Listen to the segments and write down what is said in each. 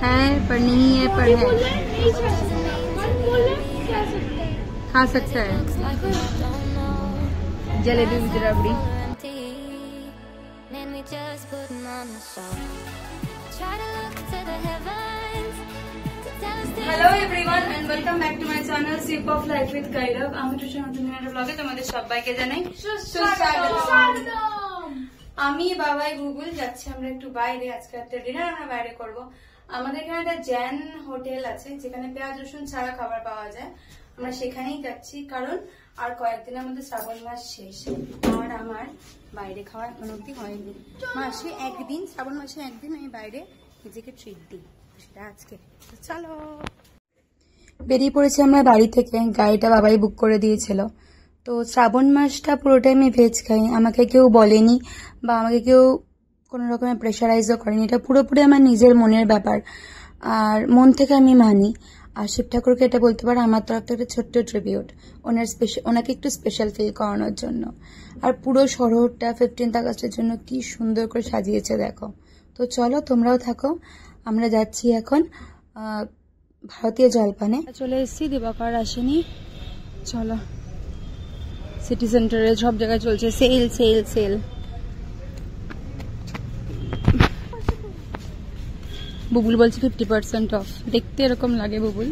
है पर नहीं है पर है, खा सकता है। Jalebi with rabri. Hello everyone and welcome back to my channel sip of life with Kairab. আমি টুসা নতুন একটা ব্লগে তোমাদের সবাইকে জানাই সুস্বাগতম। আমি বাবাই গুগল যাচ্ছি আমরা একটু বাইরে। আজকে রাতে ডিনার আমরা বাইরে করব। আমাদের এখানে একটা জ্যান হোটেল আছে যেখানে পেঁয়াজ রসুন ছাড়া খাবার পাওয়া যায়। আমরা সেখানেই যাচ্ছি কারণ আর কয়েকদিনের মধ্যে শ্রাবণ মাস শেষ আর আমার বাইরে খাওয়া এখন অব্দি হয়নি। মাসে একদিন, শ্রাবণ মাসে একদিন আমি বাইরে নিজেকে ট্রিট দিই, সেটা আজকে। চলো বেরিয়ে পড়েছি আমরা বাড়ি থেকে। গাড়িটা বাবাই বুক করে দিয়েছিল। তো শ্রাবণ মাসটা পুরোটাই আমি ভেজ খাই। আমাকে কেউ বলেনি বা আমাকে কেউ কোনো রকমের প্রেশারাইজও করেনি। এটা পুরোপুরি আমার নিজের মনের ব্যাপার আর মন থেকে আমি মানি। আর শিব ঠাকুরকে এটা বলতে পারো আমার তরফ থেকে একটা ছোট্ট ট্রিবিউট ওনাকে একটু স্পেশাল ফিল করানোর জন্য। আর পুরো শহরটা 15th আগস্টের জন্য কি সুন্দর করে সাজিয়েছে দেখো। তো চলো তোমরাও থাকো। আমরা যাচ্ছি এখন ভারতীয় জলপানে। চলে এসেছি, দিবাকর আসেনি। চলো সিটি সেন্টারে সব জায়গায় চলছে সেল সেল সেল। বুবুল বলছে 50% অফ। দেখতে এরকম লাগে বুবুল।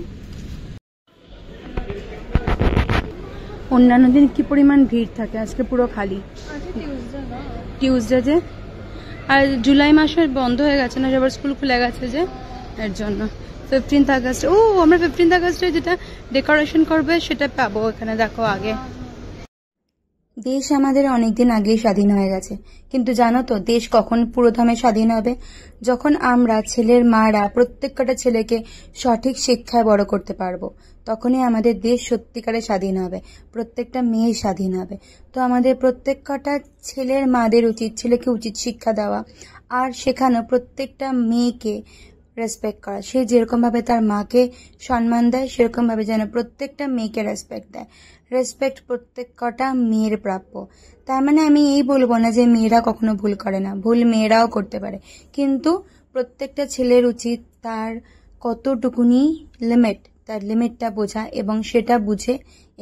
অন্যান্য দিন কি পরিমাণ ভিড় থাকে, আজকে পুরো খালি। টিউসডে যে, আর জুলাই মাসে বন্ধ হয়ে গেছে না, সবার স্কুল খুলে গেছে যে, এর জন্য 15th আগস্ট। ও আমরা 15th আগস্টে যেটা ডেকোরেশন করবে সেটা পাবো এখানে। দেখো আগে দেশ আমাদের অনেকদিন আগেই স্বাধীন হয়ে গেছে, কিন্তু জানো তো দেশ কখন পুরোদমে স্বাধীন হবে? যখন আমরা ছেলের মারা প্রত্যেক কটা ছেলেকে সঠিক শিক্ষায় বড় করতে পারবো, তখনই আমাদের দেশ সত্যিকারে স্বাধীন হবে, প্রত্যেকটা মেয়ে স্বাধীন হবে। তো আমাদের প্রত্যেক কটা ছেলের মাদের উচিত ছেলেকে উচিত শিক্ষা দেওয়া আর শেখানো প্রত্যেকটা মেয়েকে রেসপেক্ট করা। সে যেরকম ভাবে তার মাকে সম্মান দেয় সেরকম ভাবে যেন প্রত্যেকটা মেয়েকে রেসপেক্ট দেয়। রেসপেক্ট প্রত্যেক কটা মেয়ের প্রাপ্য। তার মানে আমি এই বলবো না যে মেয়েরা কখনো ভুল করে না, ভুল মেয়েরাও করতে পারে, কিন্তু প্রত্যেকটা ছেলের উচিত তার কতটুকুনি লিমিট, তার লিমিটটা বোঝা এবং সেটা বুঝে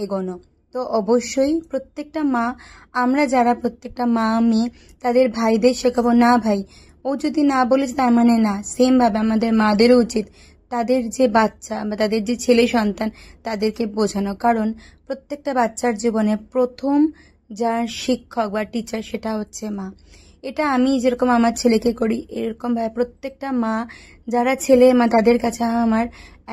এগোনো। তো অবশ্যই প্রত্যেকটা মা, আমরা যারা প্রত্যেকটা মা মেয়ে তাদের ভাইদের শেখাবো না ভাই ও যদি না বলেছে তার মানে না। সেম ভাবে আমাদের মাদেরও উচিত তাদের যে বাচ্চা বা তাদের যে ছেলে সন্তান তাদেরকে বোঝানো, কারণ প্রত্যেকটা বাচ্চার জীবনে প্রথম যার শিক্ষক বা টিচার সেটা হচ্ছে মা। এটা আমি যেরকম আমার ছেলেকে করি এরকম ভাবে প্রত্যেকটা মা যারা ছেলে মা তাদের কাছে আমার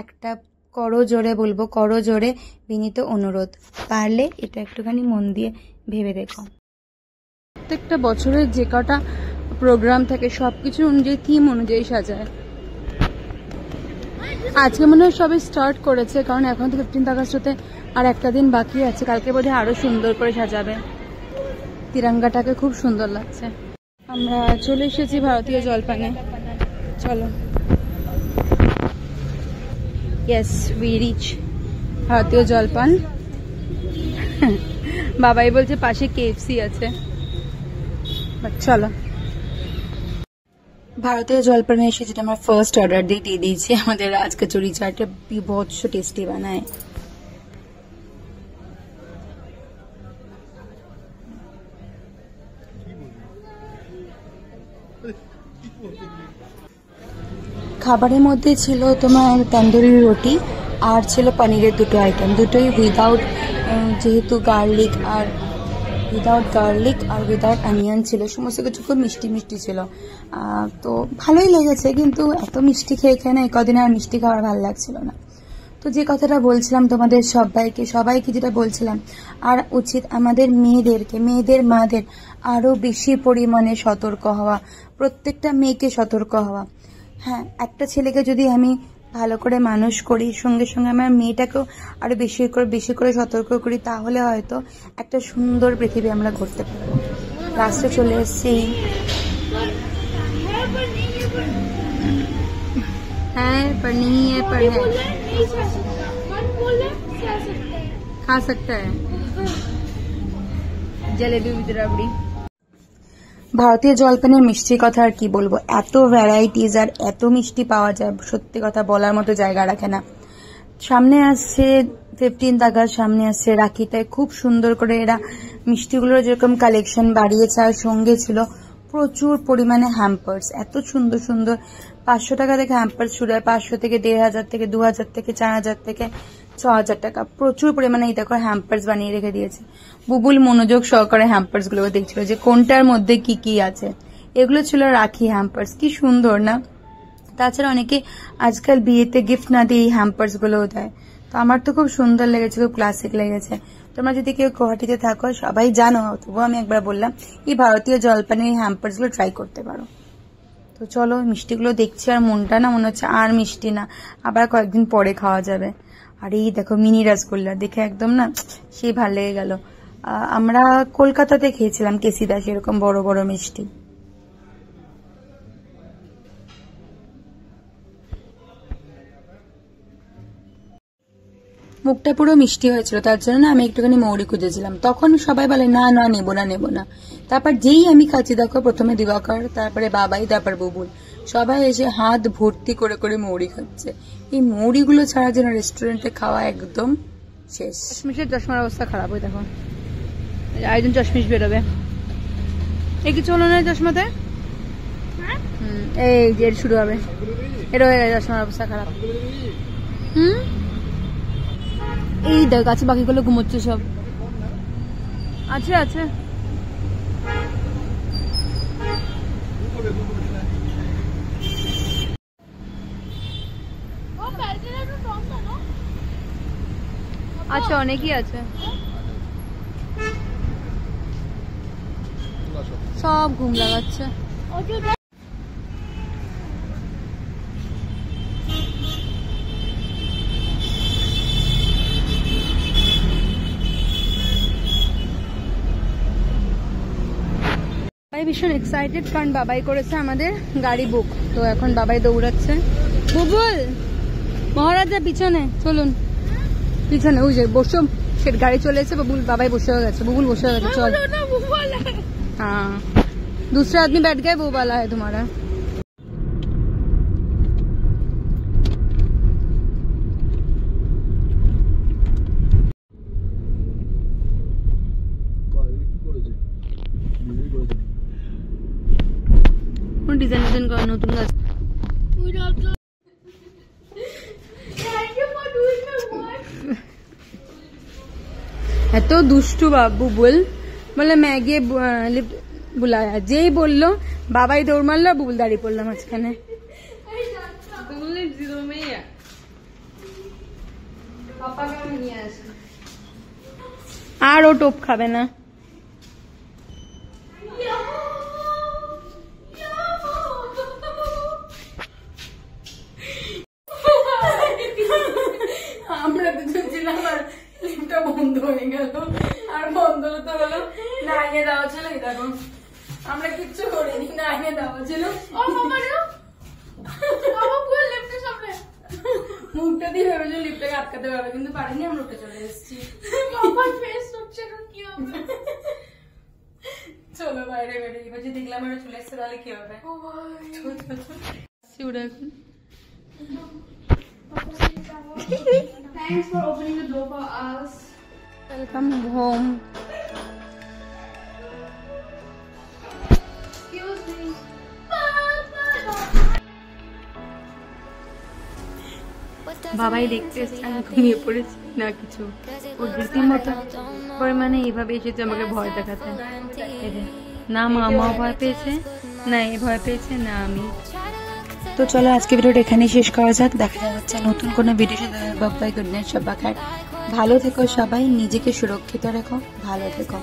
একটা করজোড়ে বলবো, করজোড়ে বিনীত অনুরোধ, পারলে এটা একটুখানি মন দিয়ে ভেবে দেখো। প্রত্যেকটা বছরের যে কটা প্রোগ্রাম থাকে সবকিছু অনুযায়ী, থিম অনুযায়ী সাজায়। আজকে মনে হয় সবাই স্টার্ট করেছে, কারণ এখন তো 15th আগস্ট হতে আর একটা দিন বাকি আছে। কালকে বোধহয় আরো সুন্দর করে সাজাবে। তিরঙ্গাটাকে খুব সুন্দর লাগছে। আমরা চলে এসেছি ভারতীয় জলপানে। চলো, ইয়েস উই রিচ ভারতীয় জলপান। বাবাই বলছে পাশে KFC আছে, বাট চলো। ভারতীয় জলপানে এসে যেটা আমরা ফার্স্ট অর্ডার দিয়ে দিয়েছি আমাদের রাজ কচুরি চাটটা বিভৎস টেস্টি বানায়। খাবারের মধ্যে ছিল তোমার তন্দুরি রুটি আর ছিল পনিরের দুটো আইটেম, দুটোই উইদাউট, যেহেতু গার্লিক আর উইদাউট অনিয়ন ছিল। সমস্ত কিছু খুব মিষ্টি মিষ্টি ছিল। তো ভালোই লেগেছে, কিন্তু এত মিষ্টি খেয়ে না কদিন আর মিষ্টি খাওয়ার ভালো লাগছিল না। তো যে কথাটা বলছিলাম তোমাদের সবাইকে যেটা বলছিলাম, আর উচিত আমাদের মেয়েদের মাদের আরো বেশি পরিমাণে সতর্ক হওয়া, প্রত্যেকটা মেয়েকে সতর্ক হওয়া। হ্যাঁ, একটা ছেলেকে যদি আমি ভালো করে মানুষ করি, সঙ্গে সঙ্গে আমার মেয়েটাকেও আরো বেশি করে সতর্ক করি, তাহলে হয়তো একটা সুন্দর পৃথিবী আমরা গড়তে পারবো। লাস্টে চলে এসেছি। হ্যাঁ पर नहीं है पर है, खा सकता है। जलेबी विद रबड़ी। ভারতীয় জলপানের মিষ্টির কথা আর কি বলবো, এত ভ্যারাইটিজ আর এত মিষ্টি পাওয়া যায়, সত্যি কথা বলার মতো জায়গা রাখে না। সামনে আসছে 15th আগস্ট, সামনে আসছে রাখি, তাই খুব সুন্দর করে এরা মিষ্টিগুলোর যেরকম কালেকশন বাড়িয়েছে, আর সঙ্গে ছিল প্রচুর পরিমাণে হ্যাম্পার্স, এত সুন্দর সুন্দর। 500 টাকা থেকে হ্যাম্পার্স শুরু হয়, 500 থেকে 1500 থেকে 2000 থেকে 4000 থেকে 6000 টাকা, প্রচুর পরিমাণে এই দেখো হ্যাম্পার্স বানিয়ে রেখে দিয়েছে। বুবুল মনোযোগ সহকারে হ্যাম্পার্স গুলো দেখছিল যে কোনটার মধ্যে কি কি আছে। এগুলো ছিল রাখি হ্যাম্পার্স, কি সুন্দর না। তাছাড়া অনেকে আজকাল বিয়েতে গিফট না দিয়ে এই হ্যাম্পার্স গুলোও দেয়, তো আমার তো খুব সুন্দর লেগেছে, খুব ক্লাসিক লেগেছে। তোমরা যদি কেউ গুয়াহাটিতে থাকো, সবাই জানো, তবুও আমি একবার বললাম, এই ভারতীয় জলপানের এই হ্যাম্পার্স গুলো ট্রাই করতে পারো। তো চলো মিষ্টিগুলো দেখছি, আর মনটা না মনে হচ্ছে আর মিষ্টি না, আবার কয়েকদিন পরে খাওয়া যাবে। আর এই দেখো মিনি রসগোল্লা, দেখে একদম না সেই ভালো লেগে গেল। আমরা কলকাতাতে খেয়েছিলাম কেসি দাস এরকম বড় বড় মিষ্টি। মুখটা পুরো মিষ্টি হয়েছিল, তার জন্য না আমি একটুখানি মৌরি খুঁজেছিলাম, তখন সবাই বলে না না নেবো না নেবো না। তারপর যেই আমি খাচ্ছি দেখো, প্রথমে দিবাকর, তারপরে বাবাই, তারপর বুবুল, সবাই এসে হাত ভর্তি করে করে মৌরি খাচ্ছে। এই মৌরিগুলো ছাড়া যেন রেস্টুরেন্টে খাওয়া একদম শেষ। চশমিশের চশমার অবস্থা খারাপ, ওই দেখো আরেকজন চশমিশ বেরোবে। এই কিছু হলো না চশমাতে, এই যে শুরু হবে, এটা হয়ে গেছে চশমার অবস্থা খারাপ। এই দেখ আছে, বাকিগুলো ঘুমোচ্ছে সব, আছে আছে। আচ্ছা অনেকই আছে, সব ঘুম লাগাচ্ছে। ভীষণ এক্সাইটেড, কারণ বাবাই করেছে আমাদের গাড়ি বুক, তো এখন বাবাই দৌড়াচ্ছে। বুবুল মহারাজা পিছনে চলুন, পিছনে ওই যে বসো, সে গাড়ি চলে এসে, বাবাই বসে হয়ে গেছে, বুবুল বসে হয়ে গেছে, চল। हाँ दूसरा आदमी बैठ गए, वो वाला है तुम्हारा। ডিজাইন ডিজাইন করা নতুন গাছ। এত দুষ্টু বাবু বল, বলে मैं ये लिफ्ट बुलाया, যেই বললো বাবাই দৌড় মারলো, বুবুল দাঁড়িয়ে পড়লাম মাঝখানে। আর ও টোপ খাবে না। আমরা দুজন ছিলাম আর লিফটটা বন্ধ হয়ে গেল, আর বন্ধ হতে হলো, নাইনে দেওয়া ছিল, দেখো আমরা কিচ্ছু করিনি, নাইনে দেওয়া ছিল। মুখটা দিয়ে ভেবেছিল লিফটটাকে আটকাতে পারবে, কিন্তু পারিনি, আমরা উঠে চলে এসেছি। চলো বাইরে বেরিয়ে, এবার যে দেখলাম আমরা চলে এসছে, তাহলে কি হবে। Thanks for opening the door for us. Welcome home. Excuse me. বাবাই দেখতে এসছে, আমি ঘুমিয়ে পড়েছি না কিছু, ওর রীতিমতো পরিমাণে এইভাবে এসেছে আমাকে ভয় দেখাতে। না মামাও ভয় পেয়েছে, না এ ভয় পেয়েছে, না আমি। তো চলো আজকে ভিডিওটা এখানেই শেষ করা যাক, দেখা যাচ্ছে নতুন কোনো ভিডিও সাথে। বাই, গুড নাইট, সবাই ভালো থেকো, সবাই নিজেকে সুরক্ষিত রাখো, ভালো থেকো।